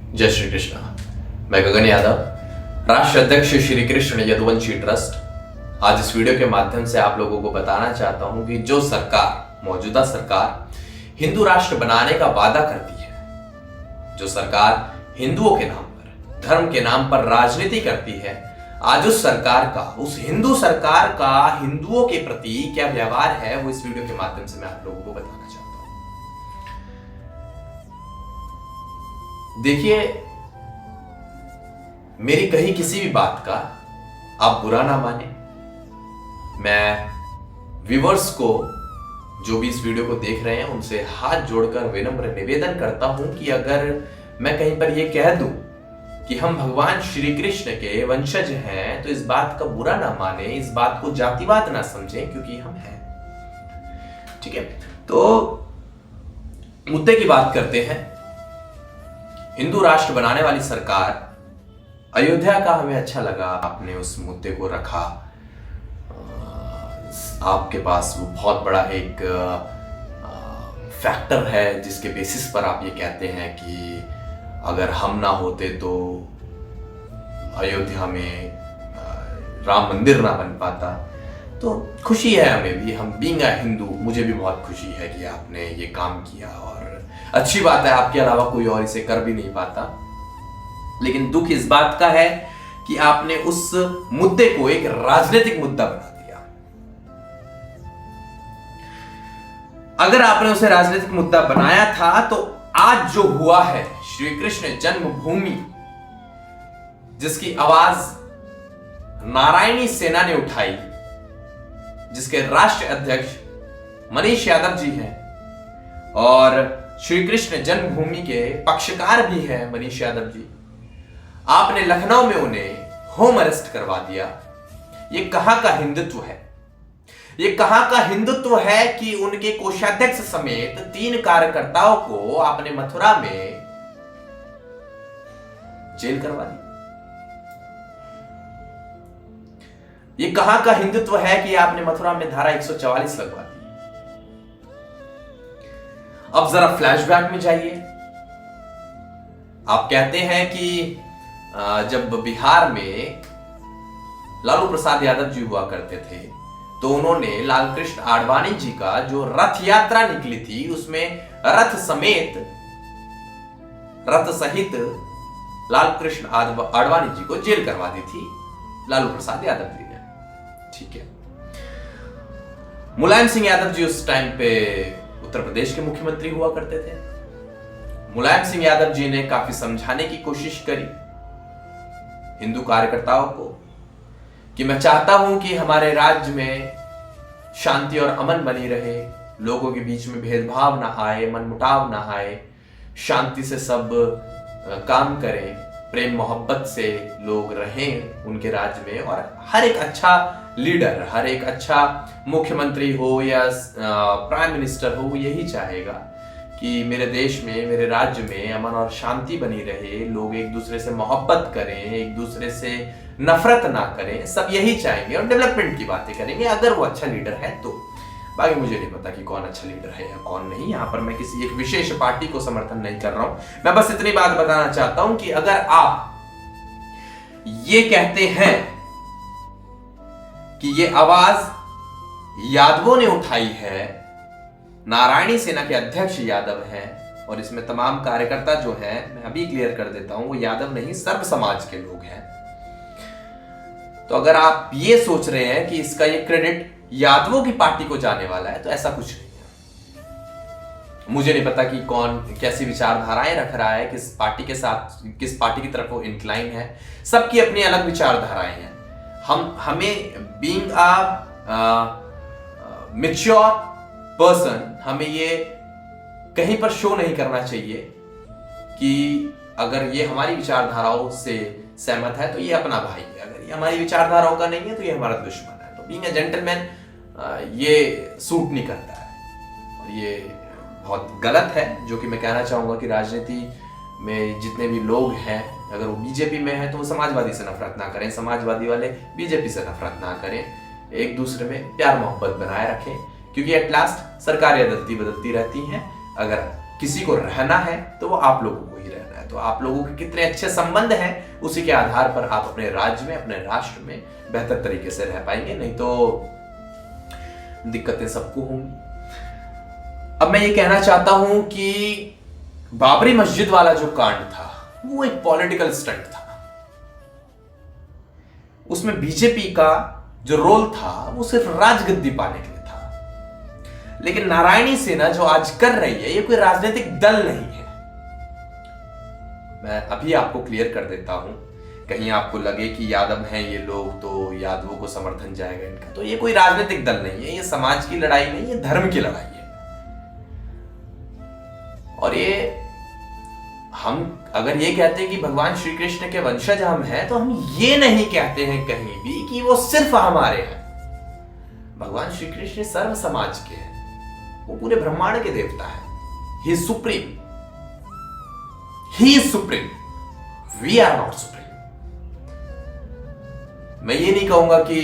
जय श्री कृष्ण। मैं गगन यादव, राष्ट्र अध्यक्ष श्री कृष्ण यदुवंशी ट्रस्ट, आज इस वीडियो के माध्यम से आप लोगों को बताना चाहता हूं कि जो सरकार, मौजूदा सरकार हिंदू राष्ट्र बनाने का वादा करती है, जो सरकार हिंदुओं के नाम पर, धर्म के नाम पर राजनीति करती है, आज उस सरकार का, उस हिंदू सरकार का हिंदुओं के प्रति क्या व्यवहार है, वो इस वीडियो के माध्यम से मैं आप लोगों को बताना चाहता हूं। देखिए, मेरी कही किसी भी बात का आप बुरा ना माने। मैं व्यूअर्स को, जो भी इस वीडियो को देख रहे हैं, उनसे हाथ जोड़कर विनम्र निवेदन करता हूं कि अगर मैं कहीं पर यह कह दूं कि हम भगवान श्री कृष्ण के वंशज हैं, तो इस बात का बुरा ना माने, इस बात को जातिवाद ना समझें, क्योंकि हम हैं। ठीक है, तो मुद्दे की बात करते हैं। हिंदू राष्ट्र बनाने वाली सरकार, अयोध्या का हमें अच्छा लगा आपने उस मुद्दे को रखा। आपके पास वो बहुत बड़ा एक फैक्टर है जिसके बेसिस पर आप ये कहते हैं कि अगर हम ना होते तो अयोध्या में राम मंदिर ना बन पाता। तो खुशी है हमें भी, हम बीइंग अ हिंदू, मुझे भी बहुत खुशी है कि आपने ये काम किया और अच्छी बात है, आपके अलावा कोई और इसे कर भी नहीं पाता। लेकिन दुख इस बात का है कि आपने उस मुद्दे को एक राजनीतिक मुद्दा बना दिया। अगर आपने उसे राजनीतिक मुद्दा बनाया था तो आज जो हुआ है, श्री कृष्ण जन्मभूमि, जिसकी आवाज नारायणी सेना ने उठाई, जिसके राष्ट्रीय अध्यक्ष मनीष यादव जी हैं और श्री कृष्ण जन्मभूमि के पक्षकार भी हैं मनीष यादव जी, आपने लखनऊ में उन्हें होम अरेस्ट करवा दिया। ये कहां का हिंदुत्व है? ये कहां का हिंदुत्व है कि उनके कोषाध्यक्ष समेत 3 कार्यकर्ताओं को आपने मथुरा में जेल करवा दी? ये कहां का हिंदुत्व है कि आपने मथुरा में धारा 144 लगवा दी? अब जरा फ्लैशबैक में जाइए। आप कहते हैं कि जब बिहार में लालू प्रसाद यादव जी हुआ करते थे, तो उन्होंने लाल कृष्ण आडवाणी जी का जो रथ यात्रा निकली थी, उसमें रथ सहित लाल कृष्ण आडवाणी जी को जेल करवा दी थी लालू प्रसाद यादव जी ने। ठीक है, मुलायम सिंह यादव जी उस टाइम पे उत्तर प्रदेश के मुख्यमंत्री हुआ करते थे। मुलायम सिंह यादव जी ने काफी समझाने की कोशिश करी हिंदू कार्यकर्ताओं को कि मैं चाहता हूं कि हमारे राज्य में शांति और अमन बनी रहे, लोगों के बीच में भेदभाव ना आए, मनमुटाव ना आए, शांति से सब काम करें, प्रेम मोहब्बत से लोग रहें उनके राज्य में। और हर एक अच्छा लीडर, हर एक अच्छा मुख्यमंत्री हो या प्राइम मिनिस्टर हो, वो यही चाहेगा कि मेरे देश में, मेरे राज्य में अमन और शांति बनी रहे, लोग एक दूसरे से मोहब्बत करें, एक दूसरे से नफरत ना करें, सब यही चाहेंगे और डेवलपमेंट की बातें करेंगे, अगर वो अच्छा लीडर है तो। बाकी मुझे नहीं पता कि कौन अच्छा लीडर है या कौन नहीं। यहां पर मैं किसी एक विशेष पार्टी को समर्थन नहीं कर रहा हूं, मैं बस इतनी बात बताना चाहता हूं कि अगर आप ये कहते हैं कि ये आवाज यादवों ने उठाई है, नारायणी सेना के अध्यक्ष यादव हैं और इसमें तमाम कार्यकर्ता जो हैं, मैं अभी क्लियर कर देता हूं, वो यादव नहीं, सर्व समाज के लोग हैं। तो अगर आप ये सोच रहे हैं कि इसका ये क्रेडिट यादवों की पार्टी को जाने वाला है, तो ऐसा कुछ नहीं है। मुझे नहीं पता कि कौन कैसी विचारधाराएं रख रहा है, किस पार्टी के साथ, किस पार्टी की तरफ वो इंक्लाइन है। सबकी अपनी अलग विचारधाराएं हैं। हमें बीइंग अ मैच्योर पर्सन, हमें ये कहीं पर शो नहीं करना चाहिए कि अगर ये हमारी विचारधाराओं से सहमत है तो ये अपना भाई है, अगर ये हमारी विचारधाराओं का नहीं है तो ये हमारा दुश्मन है। तो बीइंग अ जेंटलमैन ये सूट नहीं करता है और ये बहुत गलत है। जो कि मैं कहना चाहूंगा कि राजनीति में जितने भी लोग हैं, अगर वो बीजेपी में है तो वो समाजवादी से नफरत ना करें, समाजवादी वाले बीजेपी से नफरत ना करें, एक दूसरे में प्यार मोहब्बत बनाए रखें, क्योंकि एट लास्ट सरकारें बदलती रहती हैं। अगर किसी को रहना है तो वो आप लोगों को ही रहना है। है। तो आप लोगों के कितने अच्छे संबंध हैं उसी के आधार पर आप अपने राज्य में, अपने राष्ट्र में बेहतर तरीके से रह पाएंगे, नहीं तो दिक्कतें सबको होंगी। अब मैं ये कहना चाहता हूं कि बाबरी मस्जिद वाला जो कांड था वो एक पॉलिटिकल स्टंट था। उसमें बीजेपी का जो रोल था वो सिर्फ राजगद्दी पाने के लिए था। लेकिन नारायणी सेना जो आज कर रही है ये कोई राजनीतिक दल नहीं है। मैं अभी आपको क्लियर कर देता हूं, कहीं आपको लगे कि यादव हैं ये लोग तो यादवों को समर्थन जाएगा इनका, तो ये कोई राजनीतिक दल नहीं है, ये समाज की लड़ाई नहीं, ये धर्म की लड़ाई है। और ये हम अगर ये कहते हैं कि भगवान श्री कृष्ण के वंशज हम हैं, तो हम ये नहीं कहते हैं कहीं भी कि वो सिर्फ हमारे हैं। भगवान श्री कृष्ण सर्व समाज के हैं, वो पूरे ब्रह्मांड के देवता हैं। He is supreme, he is supreme, we are not supreme. मैं ये नहीं कहूंगा कि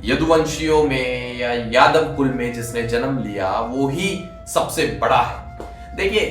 यदुवंशियों में या यादव कुल में जिसने जन्म लिया वो ही सबसे बड़ा है। देखिए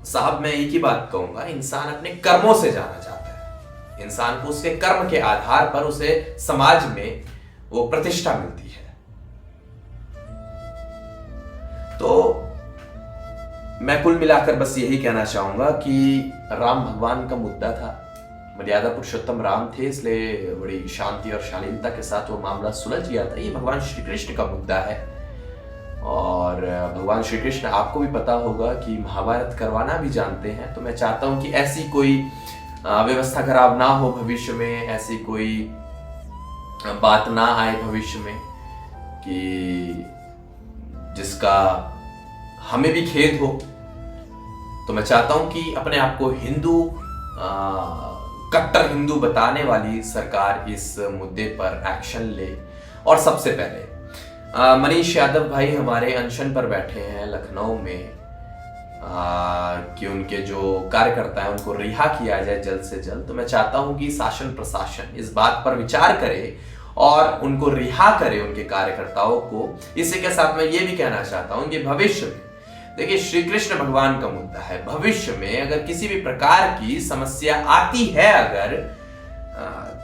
साहब, मैं एक ही बात कहूंगा, इंसान अपने कर्मों से जाना जाता है। इंसान को उसके कर्म के आधार पर उसे समाज में वो प्रतिष्ठा मिलती है। तो मैं कुल मिलाकर बस यही कहना चाहूंगा कि राम भगवान का मुद्दा था, मर्यादा पुरुषोत्तम राम थे, इसलिए बड़ी शांति और शालीनता के साथ वो मामला सुलझ गया था। ये भगवान श्री कृष्ण का मुद्दा है। और भगवान श्री कृष्ण आपको भी पता होगा कि महाभारत करवाना भी जानते हैं। तो मैं चाहता हूं कि ऐसी कोई व्यवस्था खराब ना हो भविष्य में, ऐसी कोई बात ना आए भविष्य में कि जिसका हमें भी खेद हो। तो मैं चाहता हूं कि अपने आप को हिंदू, कट्टर हिंदू बताने वाली सरकार इस मुद्दे पर एक्शन ले। और सबसे पहले मनीष यादव भाई हमारे अनशन पर बैठे हैं लखनऊ में, कि उनके जो कार्यकर्ता हैं उनको रिहा किया जाए जल्द से जल्द। तो मैं चाहता हूं कि शासन प्रशासन इस बात पर विचार करे और उनको रिहा करे, उनके कार्यकर्ताओं को। इसी के साथ मैं ये भी कहना चाहता हूं कि भविष्य में, देखिए श्री कृष्ण भगवान का मुद्दा है, भविष्य में अगर किसी भी प्रकार की समस्या आती है अगर,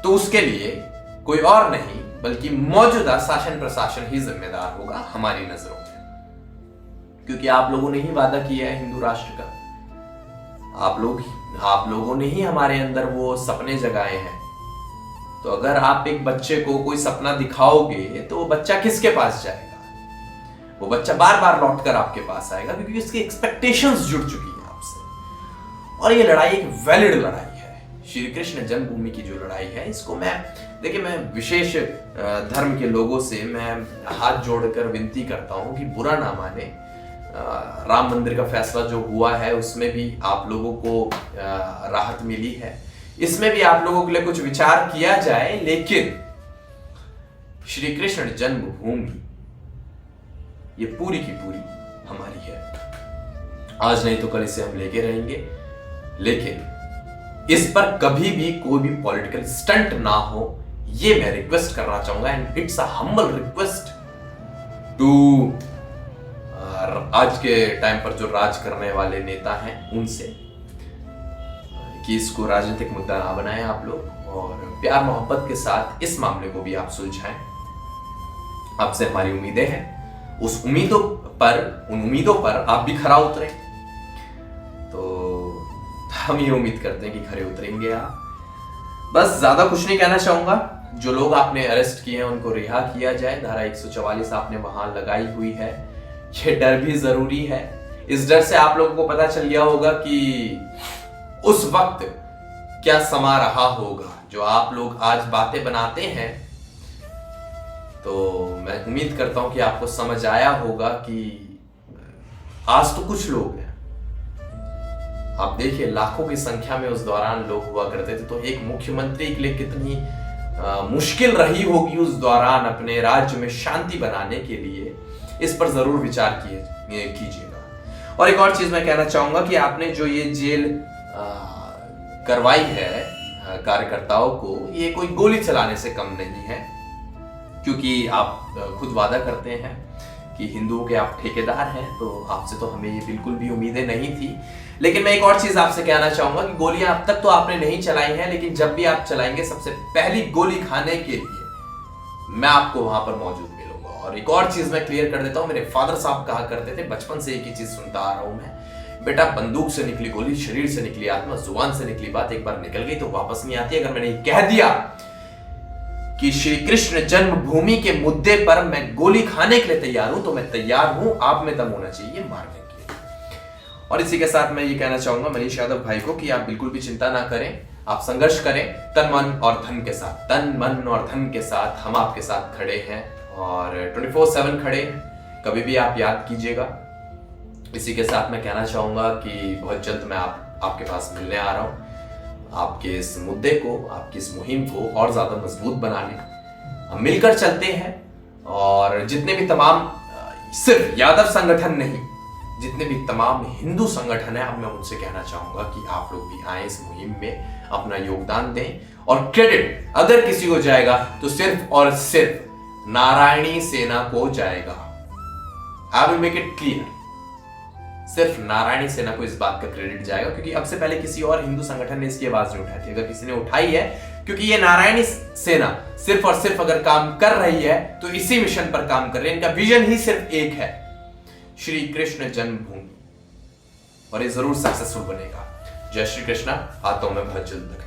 तो उसके लिए कोई और नहीं बल्कि मौजूदा शासन प्रशासन ही जिम्मेदार होगा हमारी नजरों में। क्योंकि आप लोगों ने ही वादा किया है हिंदू राष्ट्र का, आप लोगों ने ही हमारे अंदर वो सपने जगाए हैं। तो अगर आप एक बच्चे को कोई सपना दिखाओगे तो वो बच्चा किसके पास जाएगा? वो बच्चा बार बार लौट कर आपके पास आएगा, क्योंकि उसकी एक्सपेक्टेशंस जुड़ चुकी है आपसे। और ये लड़ाई एक वैलिड लड़ाई है, श्री कृष्ण जन्मभूमि की जो लड़ाई है। इसको मैं विशेष धर्म के लोगों से मैं हाथ जोड़कर विनती करता हूं कि बुरा ना माने। राम मंदिर का फैसला जो हुआ है उसमें भी आप लोगों को राहत मिली है, इसमें भी आप लोगों के लिए कुछ विचार किया जाए। लेकिन श्री कृष्ण जन्मभूमि ये पूरी की पूरी हमारी है। आज नहीं तो कल इसे हम लेके रहेंगे, लेकिन इस पर कभी भी कोई भी पॉलिटिकल स्टंट ना हो, ये मैं रिक्वेस्ट करना चाहूंगा। And it's a humble request to आज के टाइम पर जो राज करने वाले नेता हैं उनसे, कि इसको राजनीतिक मुद्दा ना बनाएं आप लोग, और प्यार मोहब्बत के साथ इस मामले को भी आप सुलझाएं। आपसे हमारी उम्मीदें हैं, उन उम्मीदों पर आप भी खरा उतरें। तो हम ये उम्मीद करते हैं कि खरे उतरेंगे आप। बस ज्यादा कुछ नहीं कहना चाहूंगा। जो लोग आपने अरेस्ट किए हैं उनको रिहा किया जाए। धारा 144 आपने वहां लगाई हुई है, ये डर भी जरूरी है। इस डर से आप लोगों को पता चल गया होगा कि उस वक्त क्या समा रहा होगा जो आप लोग आज बातें बनाते हैं। तो मैं उम्मीद करता हूं कि आपको समझ आया होगा कि आज तो कुछ लोग हैं, आप देखिए लाखों की संख्या में उस दौरान लोग हुआ करते थे। तो एक मुख्यमंत्री के लिए कितनी मुश्किल रही होगी उस दौरान अपने राज्य में शांति बनाने के लिए। इस पर जरूर विचार कीजिएगा। और एक और चीज मैं कहना चाहूंगा कि आपने जो ये जेल करवाई है कार्यकर्ताओं को, ये कोई गोली चलाने से कम नहीं है। क्योंकि आप खुद वादा करते हैं कि हिंदुओं के आप ठेकेदार हैं, तो आपसे तो हमें ये बिल्कुल भी उम्मीदें नहीं थी। लेकिन मैं एक और चीज आपसे कहना चाहूंगा कि गोलियां अब तक तो आपने नहीं चलाई हैं, लेकिन जब भी आप चलाएंगे सबसे पहली गोली खाने के लिए मैं आपको वहां पर मौजूद मिलूंगा। और एक और चीज मैं क्लियर कर देता हूं, मेरे फादर साहब कहा करते थे, बचपन से एक ही चीज सुनता आ रहा हूं मैं, बेटा बंदूक से निकली गोली, शरीर से निकली आत्मा, जुबान से निकली बात एक बार निकल गई तो वापस नहीं आती। अगर मैंने कह दिया कि श्री कृष्ण जन्मभूमि के मुद्दे पर मैं गोली खाने के लिए तैयार हूं, तो मैं तैयार हूं, आप में दम होना चाहिए मारने के लिए। और इसी के साथ मैं ये कहना चाहूंगा मनीष यादव भाई को कि आप बिल्कुल भी चिंता ना करें, आप संघर्ष करें तन मन और धन के साथ। तन मन और धन के साथ हम आपके साथ खड़े हैं और 24/7 खड़े हैं, कभी भी आप याद कीजिएगा। इसी के साथ मैं कहना चाहूंगा कि बहुत जल्द मैं आपके पास मिलने आ रहा हूं, आपके इस मुद्दे को, आपकी इस मुहिम को और ज्यादा मजबूत बनाने हम मिलकर चलते हैं। और जितने भी तमाम, सिर्फ यादव संगठन नहीं, जितने भी तमाम हिंदू संगठन है, अब मैं उनसे कहना चाहूंगा कि आप लोग भी आए इस मुहिम में, अपना योगदान दें। और क्रेडिट अगर किसी को जाएगा तो सिर्फ और सिर्फ नारायणी सेना को जाएगा। I will make it clear, सिर्फ नारायणी सेना को इस बात का क्रेडिट जाएगा, क्योंकि अब से पहले किसी और हिंदू संगठन ने इसकी आवाज नहीं उठाई थी। अगर किसी ने उठाई है, क्योंकि ये नारायणी सेना सिर्फ और सिर्फ अगर काम कर रही है तो इसी मिशन पर काम कर रही है। इनका विजन ही सिर्फ एक है, श्री कृष्ण जन्मभूमि, और ये जरूर सक्सेसफुल बनेगा। जय श्री कृष्णा। आता हूं मैं बहुत जल्द तक।